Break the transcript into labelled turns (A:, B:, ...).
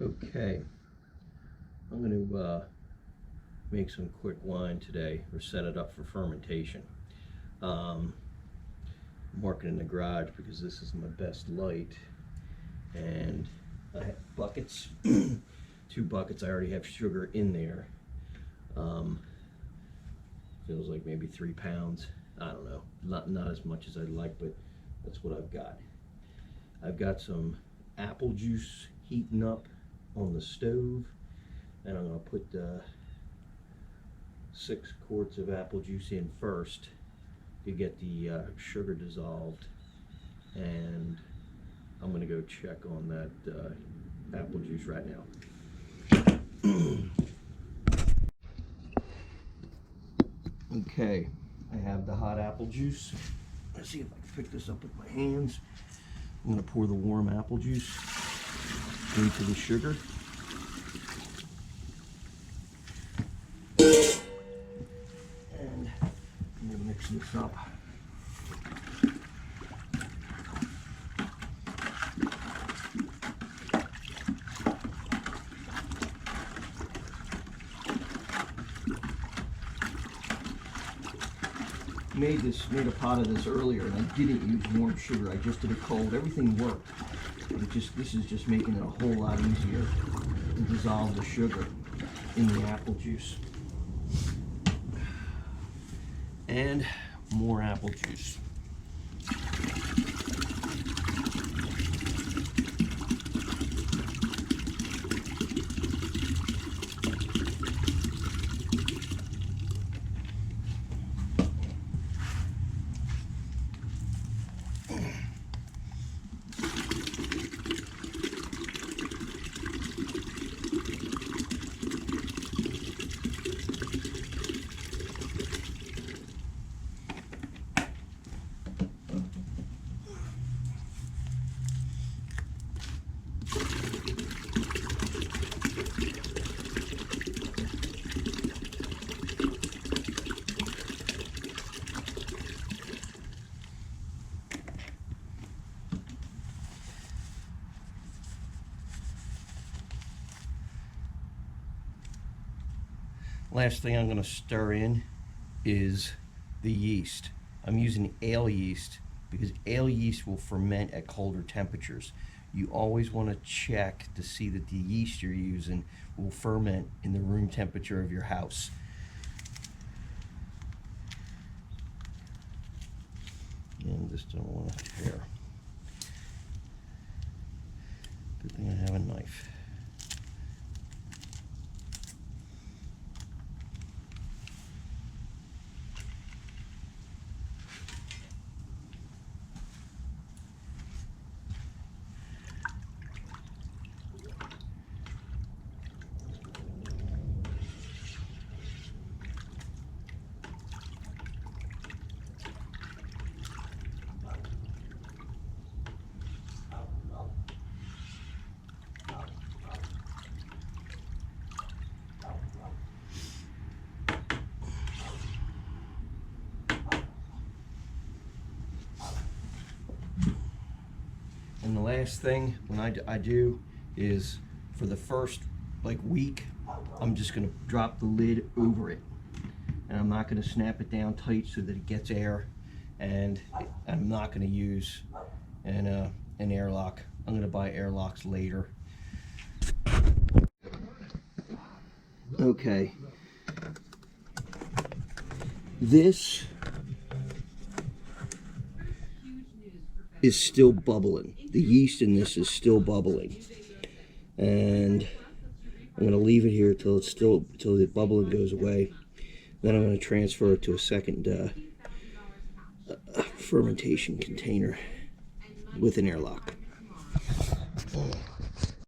A: Okay, I'm going to make some quick wine today, or set it up for fermentation. I'm working in the garage because this is my best light, and I have buckets, 2 buckets. I already have sugar in there. Feels like maybe 3 pounds. I don't know, not as much as I'd like, but that's what I've got. I've got some apple juice heating up on the stove, and I'm going to put 6 quarts of apple juice in first to get the sugar dissolved, and I'm going to go check on that apple juice right now. Okay, I have the hot apple juice. Let's see if I can pick this up with my hands. I'm going to pour the warm apple juice into the sugar. And I'm going to mix this up. Made a pot of this earlier, and I didn't use warm sugar. I just did it cold. Everything worked. This is just making it a whole lot easier to dissolve the sugar in the apple juice. And more apple juice. Last thing I'm going to stir in is the yeast. I'm using ale yeast because ale yeast will ferment at colder temperatures. You always want to check to see that the yeast you're using will ferment in the room temperature of your house. And just don't want to tear. Good thing I have a knife. And the last thing when I do is, for the first week, I'm just going to drop the lid over it, and I'm not going to snap it down tight so that it gets air, and I'm not going to use an airlock. I'm going to buy airlocks later. Okay, this is still bubbling. The yeast in this is still bubbling, and I'm going to leave it here till the bubbling goes away. Then I'm going to transfer it to a second fermentation container with an airlock.